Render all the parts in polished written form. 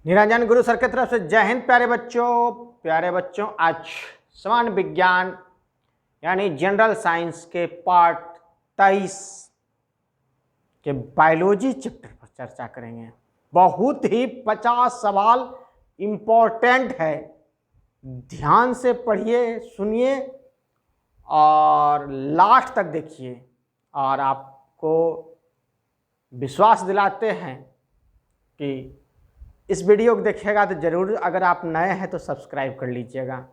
निरंजन गुरु sir की तरफ से जय हिंद। प्यारे बच्चों आज सामान्य विज्ञान यानी जनरल साइंस के पार्ट 23 के बायोलॉजी चैप्टर पर चर्चा करेंगे। बहुत ही 50 सवाल इम्पोर्टेंट है, ध्यान से पढ़िए, सुनिए और लास्ट तक देखिए। और आपको विश्वास दिलाते हैं कि इस वीडियो को देखिएगा तो ज़रूर, अगर आप नए हैं तो सब्सक्राइब कर लीजिएगा।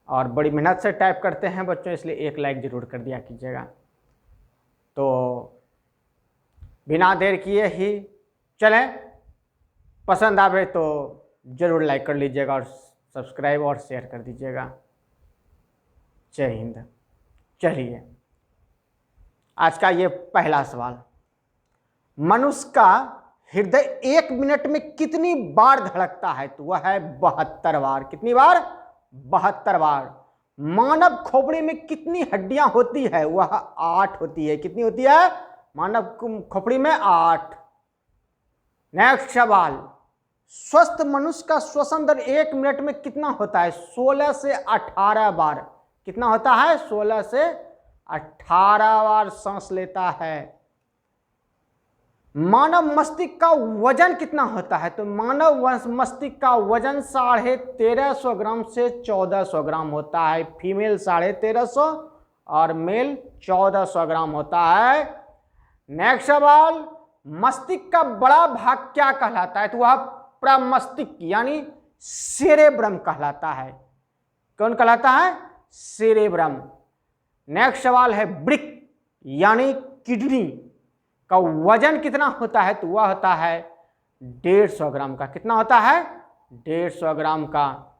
और बड़ी मेहनत से टाइप करते हैं बच्चों, इसलिए एक लाइक ज़रूर कर दिया कीजिएगा। तो बिना देर किए ही चलें, पसंद आवे तो ज़रूर लाइक कर लीजिएगा और सब्सक्राइब और शेयर कर दीजिएगा। जय हिंद। चलिए आज का ये पहला सवाल, मनुष्य का हृदय 1 मिनट में कितनी बार धड़कता है? तो वह है 72 बार। कितनी बार? 72 बार। मानव खोपड़ी में कितनी हड्डियां होती है? वह 8 होती है। कितनी होती है मानव खोपड़ी में? 8। नेक्स्ट सवाल, स्वस्थ मनुष्य का श्वसन दर 1 मिनट में कितना होता है? 16 से 18 बार। कितना होता है? 16 से 18 बार सांस लेता है। मानव मस्तिष्क का वजन कितना होता है? तो मानव मस्तिष्क का वजन 1350 ग्राम से 1400 ग्राम होता है। फीमेल 1350 और मेल 1400 ग्राम होता है। नेक्स्ट सवाल, मस्तिष्क का बड़ा भाग क्या कहलाता है? तो वह प्रमस्तिष्क यानी सेरेब्रम कहलाता है। कौन कहलाता है? सेरेब्रम। नेक्स्ट सवाल है, वृक्क यानी किडनी का वजन कितना होता है? तो वह होता है 150 ग्राम का। कितना होता है? 150 ग्राम का।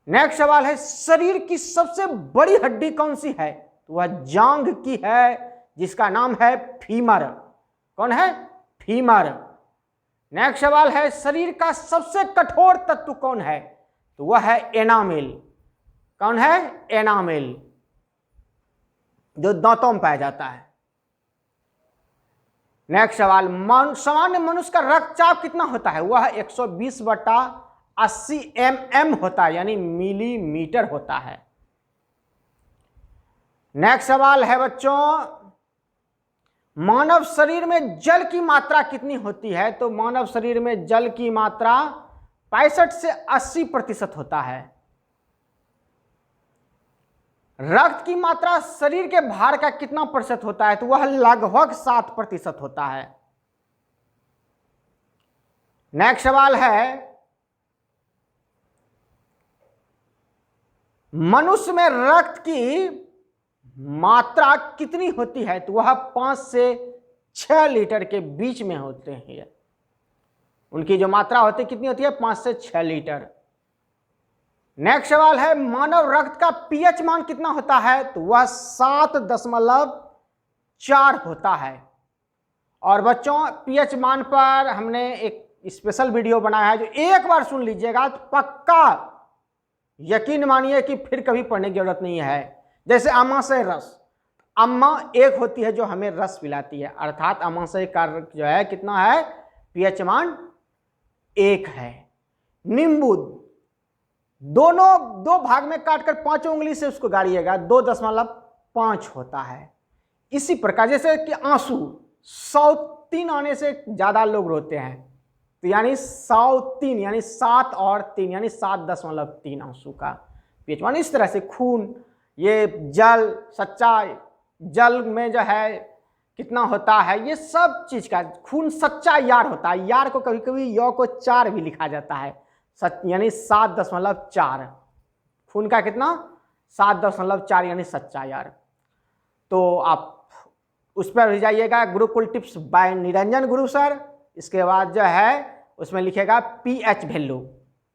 नेक्स्ट सवाल है, शरीर की सबसे बड़ी हड्डी कौन सी है? तो वह जांघ की है, जिसका नाम है फीमर। कौन है? फीमर। नेक्स्ट सवाल है, शरीर का सबसे कठोर तत्व कौन है? तो वह है एनामेल। कौन है? एनामेल, जो दांतों में पाया जाता है। नेक्स्ट सवाल, सामान्य मनुष्य का रक्तचाप कितना होता है? वह 120/80 mm होता है, यानी मिलीमीटर होता है। नेक्स्ट सवाल है बच्चों, मानव शरीर में जल की मात्रा कितनी होती है? तो मानव शरीर में जल की मात्रा 65 से 80% होता है। रक्त की मात्रा शरीर के भार का कितना प्रतिशत होता है? तो वह लगभग 7% होता है। नेक्स्ट सवाल है, मनुष्य में रक्त की मात्रा कितनी होती है? तो वह 5 से 6 लीटर के बीच में होते हैं। उनकी जो मात्रा होती है कितनी होती है? 5 से 6 लीटर। नेक्स्ट सवाल है, मानव रक्त का पीएच मान कितना होता है? तो वह 7.4 होता है। और बच्चों पीएच मान पर हमने एक स्पेशल वीडियो बनाया है, जो एक बार सुन लीजिएगा तो पक्का यकीन मानिए कि फिर कभी पढ़ने की जरूरत नहीं है। जैसे अमाशय रस, अम्मा एक होती है जो हमें रस पिलाती है, अर्थात अमाशय का जो है कितना है? पीएच मान 1 है। नींबू दोनों 2 भाग में काटकर 5 उंगली से उसको गाड़िएगा, 2.5 होता है। इसी प्रकार जैसे कि आंसू 103 आने से ज़्यादा लोग रोते हैं, तो यानी 103 यानी 7 और 3 यानी 7.3 आंसू का पीएच मान। इस तरह से खून, ये जल, सच्चा जल में जो है कितना होता है, ये सब चीज़ का खून सच्चा यार होता है। यार को कभी कभी यौ को 4 भी लिखा जाता है, यानी 7.4 खून का कितना? 7.4 यानी सच्चा यार। तो आप उस पर भी जाइएगा, Gurukul tips by Niranjan Guru sir. इसके बाद जो है उसमें लिखेगा pH value,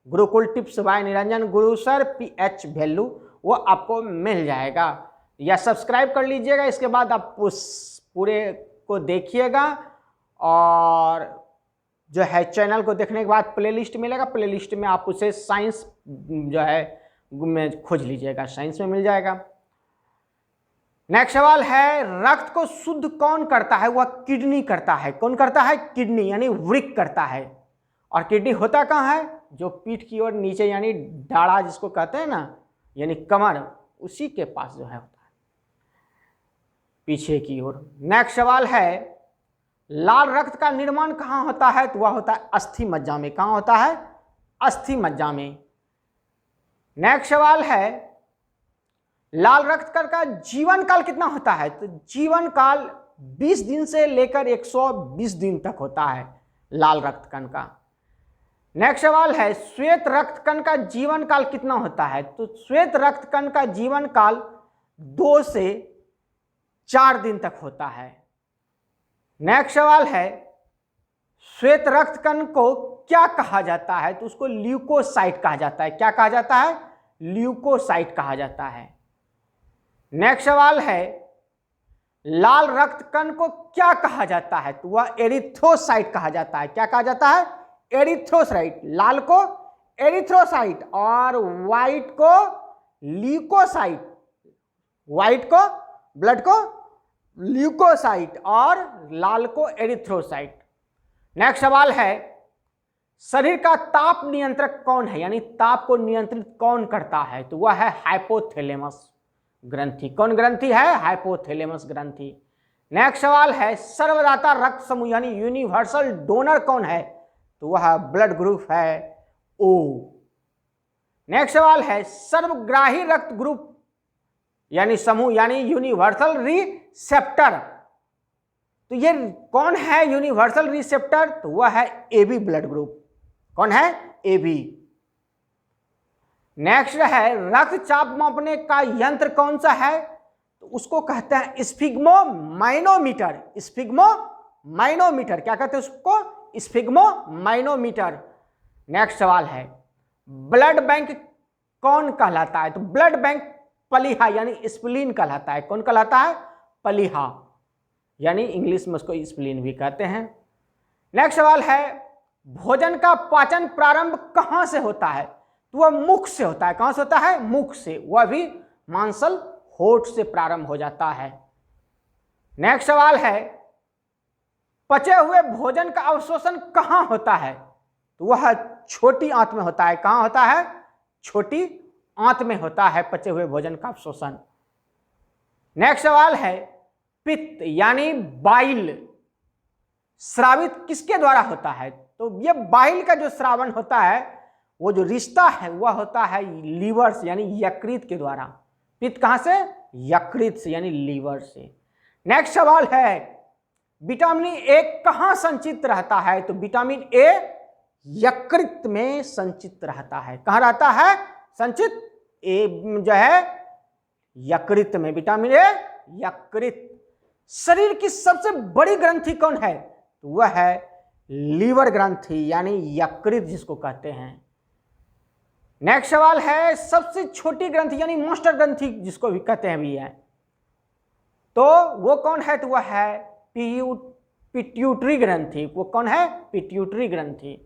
Gurukul tips by Niranjan Guru sir pH value, वो आपको मिल जाएगा। या सब्सक्राइब कर लीजिएगा। इसके बाद आप उस पूरे को देखिएगा और जो है चैनल को देखने के बाद प्लेलिस्ट मिलेगा, प्लेलिस्ट में आप उसे साइंस जो है में खोज लीजिएगा, साइंस में मिल जाएगा। नेक्स्ट सवाल है, रक्त को शुद्ध कौन करता है? वह किडनी करता है। कौन करता है? किडनी यानी वृक्क करता है। और किडनी होता कहाँ है, जो पीठ की ओर नीचे यानी डाढ़ा जिसको कहते हैं ना, यानी कमर, उसी के पास जो है होता है, पीछे की ओर। नेक्स्ट सवाल है, लाल रक्त का निर्माण कहाँ होता है, तो वह होता है अस्थि मज्जा में। कहाँ होता है, अस्थि मज्जा में। नेक्स्ट सवाल है, लाल रक्त कण का जीवन काल कितना होता है, तो जीवन काल 20 दिन से लेकर 120 दिन तक होता है लाल रक्त कण का। नेक्स्ट सवाल है, श्वेत रक्त कण का जीवन काल कितना होता है, तो श्वेत रक्त कण का जीवन काल 2 से 4 दिन तक होता है। नेक्स्ट सवाल है, श्वेत रक्त कण को क्या कहा जाता है, तो उसको ल्यूकोसाइट कहा जाता है। क्या कहा जाता है, ल्यूकोसाइट कहा जाता है। नेक्स्ट सवाल है, लाल रक्त कण को क्या कहा जाता है, तो वह एरिथ्रोसाइट कहा जाता है। क्या कहा जाता है, एरिथ्रोसाइट। लाल को एरिथ्रोसाइट और व्हाइट को ल्यूकोसाइट, व्हाइट को ब्लड को ल्यूकोसाइट और लाल को एरिथ्रोसाइट। नेक्स्ट सवाल है, शरीर का ताप नियंत्रक कौन है, यानी ताप को नियंत्रित कौन करता है, तो वह है हाइपोथैलेमस ग्रंथि। कौन ग्रंथि है, हाइपोथैलेमस ग्रंथि। नेक्स्ट सवाल है, सर्वदाता रक्त समूह यानी यूनिवर्सल डोनर कौन है, तो वह ब्लड ग्रुप है ओ। नेक्स्ट सवाल है, सर्वग्राही रक्त ग्रुप यानी समूह यानी यूनिवर्सल रिसेप्टर, तो ये कौन है यूनिवर्सल रिसेप्टर, तो वह है एबी ब्लड ग्रुप। कौन है, एबी। नेक्स्ट है, रक्तचाप मापने का यंत्र कौन सा है, तो उसको कहते हैं स्फिग्मोमाइनोमीटर। स्फिग्मोमाइनोमीटर, क्या कहते हैं उसको, स्फिग्मोमाइनोमीटर। नेक्स्ट सवाल है, ब्लड बैंक कौन कहलाता है, तो ब्लड बैंक पलीहा यानी स्प्लीन कहलाता है। कौन कहलाता है, पलीहा, यानी इंग्लिश में उसको स्प्लीन भी कहते हैं। नेक्स्ट सवाल है, भोजन का पाचन प्रारंभ कहां से होता है, तो वह मुख से होता है। कहां से होता है, मुख से, वह भी मांसल होठ से प्रारंभ हो जाता है। नेक्स्ट सवाल है, पचे हुए भोजन का अवशोषण कहां होता है, तो वह छोटी आंत में होता है। कहां होता है, छोटी आंत में होता है पचे हुए भोजन का अवशोषण। नेक्स्ट सवाल है, पित्त यानी बाइल स्रावित किसके द्वारा होता है, तो ये बाइल का जो श्रावण होता है, वो जो रिश्ता है वह होता है लीवर से यानी यकृत के द्वारा। पित्त कहां से, यकृत से यानी लीवर से। नेक्स्ट सवाल है, विटामिन ए कहां संचित रहता है, तो विटामिन ए यकृत में संचित रहता है। कहां रहता है, संचित, ए जो है यकृत में, विटामिन ए यकृत। शरीर की सबसे बड़ी ग्रंथि कौन है, तो वह है लीवर ग्रंथि यानी यकृत जिसको कहते हैं। नेक्स्ट सवाल है, सबसे छोटी ग्रंथि यानी मास्टर ग्रंथि जिसको भी कहते हैं भी है, तो वो कौन है, तो वह है पिट्यूटरी ग्रंथि। वो कौन है, पिट्यूटरी ग्रंथि।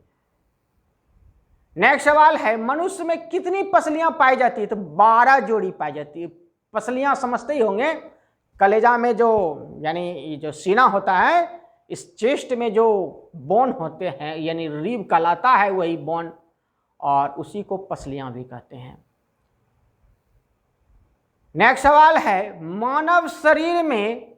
नेक्स्ट सवाल है, मनुष्य में कितनी पसलियां पाई जाती है, तो 12 जोड़ी पाई जाती है। पसलियां समझते ही होंगे, कलेजा में जो यानी जो सीना होता है, इस चेस्ट में जो बोन होते हैं यानी रीब कहलाता है वही बोन, और उसी को पसलियां भी कहते हैं। नेक्स्ट सवाल है, मानव शरीर में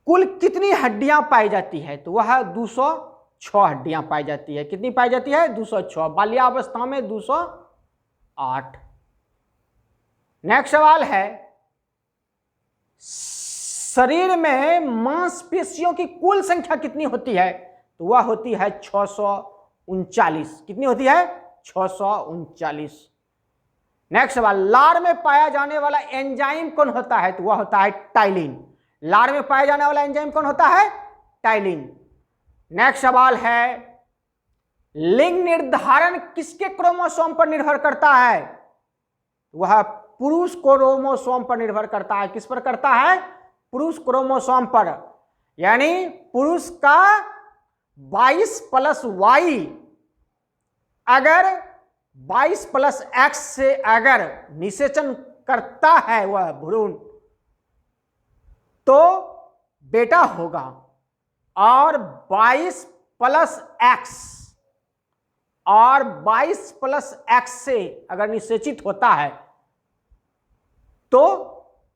कुल कितनी हड्डियां पाई जाती है, तो वह 206 हड्डियां पाई जाती है। कितनी पाई जाती है, 206। बाल्यावस्था में 208। नेक्स्ट सवाल है, शरीर में मांसपेशियों की कुल संख्या कितनी होती है, तो वह होती है 639। कितनी होती है, 639। नेक्स्ट सवाल, लार में पाया जाने वाला एंजाइम कौन होता है, तो वह होता है टाइलिन। लार में पाया जाने वाला एंजाइम कौन होता है, टाइलिन। नेक्स्ट सवाल है, लिंग निर्धारण किसके क्रोमोसोम पर निर्भर करता है, वह पुरुष क्रोमोसोम पर निर्भर करता है। किस पर करता है, पुरुष क्रोमोसोम पर, यानी पुरुष का 22+Y अगर 22+X से अगर निषेचन करता है वह भ्रूण, तो बेटा होगा, और 22 प्लस एक्स और 22 प्लस एक्स से अगर निषेचित होता है तो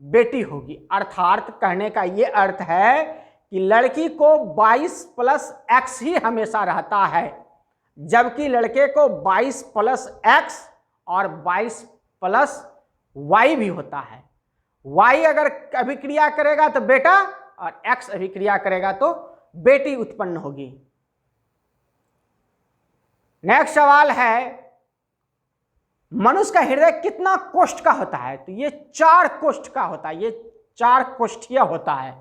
बेटी होगी। अर्थात कहने का यह अर्थ है कि लड़की को 22 प्लस एक्स ही हमेशा रहता है, जबकि लड़के को 22 प्लस एक्स और 22 प्लस वाई भी होता है। वाई अगर अभिक्रिया करेगा तो बेटा और एक्स अभिक्रिया करेगा तो बेटी उत्पन्न होगी। नेक्स्ट सवाल है, मनुष्य का हृदय कितना कोष्ठ का होता है? तो ये 4 कोष्ठ का होता है, ये 4 कोष्ठीय होता है।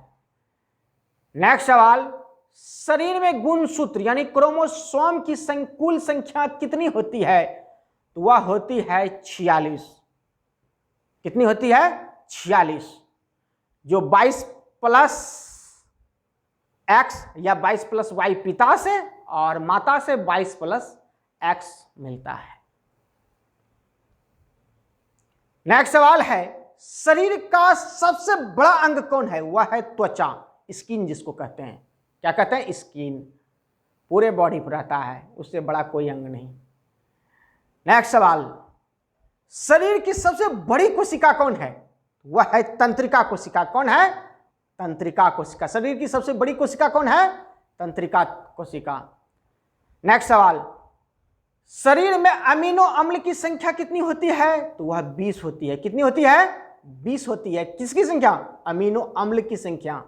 नेक्स्ट सवाल, शरीर में गुणसूत्र यानी क्रोमोसोम की कुल संख्या कितनी होती है? तो वह होती है 46। कितनी होती है? 46। जो 22 प्लस एक्स या 22 प्लस वाई पिता से और माता से 22 प्लस एक्स मिलता है। नेक्स्ट सवाल है, शरीर का सबसे बड़ा अंग कौन है? वह है त्वचा, स्किन जिसको कहते हैं। क्या कहते हैं? स्किन। पूरे बॉडी पर रहता है, उससे बड़ा कोई अंग नहीं। नेक्स्ट सवाल, शरीर की सबसे बड़ी कोशिका कौन है? वह है तंत्रिका कोशिका। कौन है? तंत्रिका कोशिका। शरीर की सबसे बड़ी कोशिका कौन है? तंत्रिका कोशिका। नेक्स्ट सवाल, शरीर में अमीनो अम्ल की संख्या कितनी होती है? तो वह 20 होती है। कितनी होती है? 20 होती है। किसकी संख्या? अमीनो अम्ल की संख्या।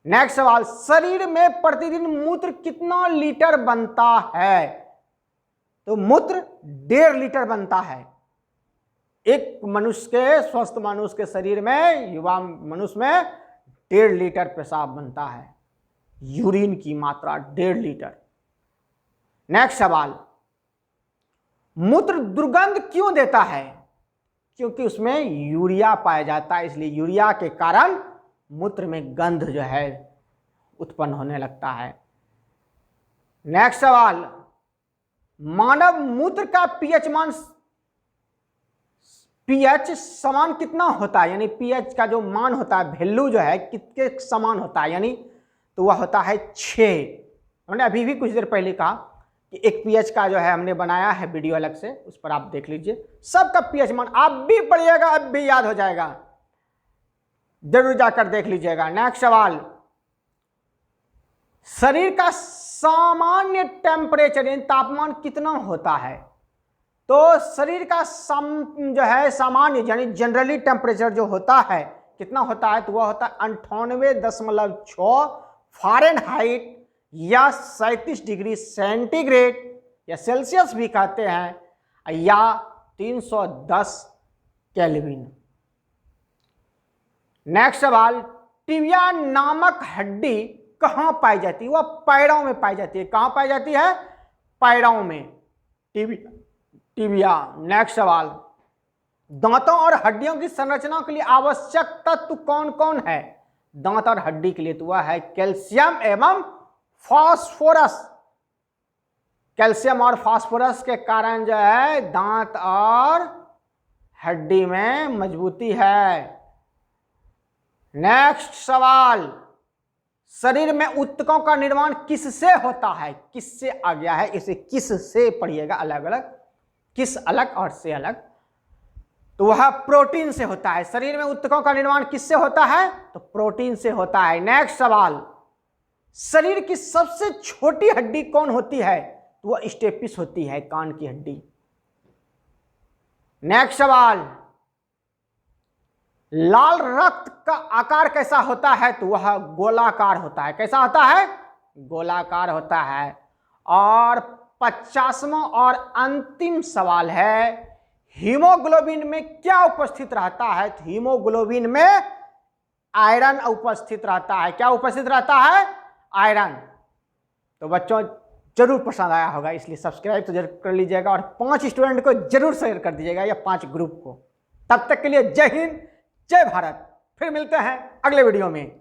नेक्स्ट सवाल, शरीर में प्रतिदिन मूत्र कितना लीटर बनता है? तो मूत्र 1.5 लीटर बनता है। एक मनुष्य के, स्वस्थ मनुष्य के शरीर में, युवा मनुष्य में 1.5 लीटर पेशाब बनता है। यूरिन की मात्रा 1.5 लीटर। नेक्स्ट सवाल, मूत्र दुर्गंध क्यों देता है? क्योंकि उसमें यूरिया पाया जाता है, इसलिए यूरिया के कारण मूत्र में गंध जो है उत्पन्न होने लगता है। नेक्स्ट सवाल, मानव मूत्र का पीएच मान, पीएच समान कितना होता है? यानी पीएच का जो मान होता है, वैल्यू जो है कितने समान होता है? यानी तो वह होता है 6। हमने अभी भी कुछ देर पहले कहा कि एक पीएच का जो है हमने बनाया है वीडियो अलग से, उस पर आप देख लीजिए। सबका पीएच मान आप भी पढ़िएगा, अब भी याद हो जाएगा, जरूर जाकर देख लीजिएगा। नेक्स्ट सवाल, शरीर का सामान्य टेम्परेचर यानी तापमान कितना होता है? तो शरीर का जो है सामान्य यानी जनरली टेम्परेचर जो होता है कितना होता है? तो वह होता है 98.6 फ़ारेनहाइट या 37 डिग्री सेंटीग्रेड या सेल्सियस भी कहते हैं, या 310 केल्विन। नेक्स्ट सवाल, टिबिया नामक हड्डी कहाँ पाई जाती है? वह पैरों में पाई जाती है। कहाँ पाई जाती है? पैरों में, टिबिया। नेक्स्ट सवाल, दांतों और हड्डियों की संरचना के लिए आवश्यक तत्व कौन कौन है? दांत और हड्डी के लिए तो वह है कैल्शियम एवं फास्फोरस। कैल्शियम और फास्फोरस के कारण जो है दांत और हड्डी में मजबूती है। नेक्स्ट सवाल, शरीर में ऊतकों का निर्माण किससे होता है? किससे आ गया है, इसे किस से पढ़िएगा अलग अलग, किस अलग और से अलग। तो वह प्रोटीन से होता है। शरीर में ऊतकों का निर्माण किससे होता है? तो प्रोटीन से होता है। नेक्स्ट सवाल, शरीर की सबसे छोटी हड्डी कौन होती है? तो वह स्टेपिस होती है, कान की हड्डी। नेक्स्ट सवाल, लाल रक्त का आकार कैसा होता है? तो वह गोलाकार होता है। कैसा होता है? गोलाकार होता है। और 50वां और अंतिम सवाल है, हीमोग्लोबिन में क्या उपस्थित रहता है? तो हीमोग्लोबिन में आयरन उपस्थित रहता है। क्या उपस्थित रहता है? आयरन। तो बच्चों जरूर पसंद आया होगा, इसलिए सब्सक्राइब तो जरूर कर लीजिएगा और 5 स्टूडेंट को जरूर शेयर कर दीजिएगा या 5 ग्रुप को। तब तक के लिए जय हिंद, जय भारत। फिर मिलते हैं अगले वीडियो में।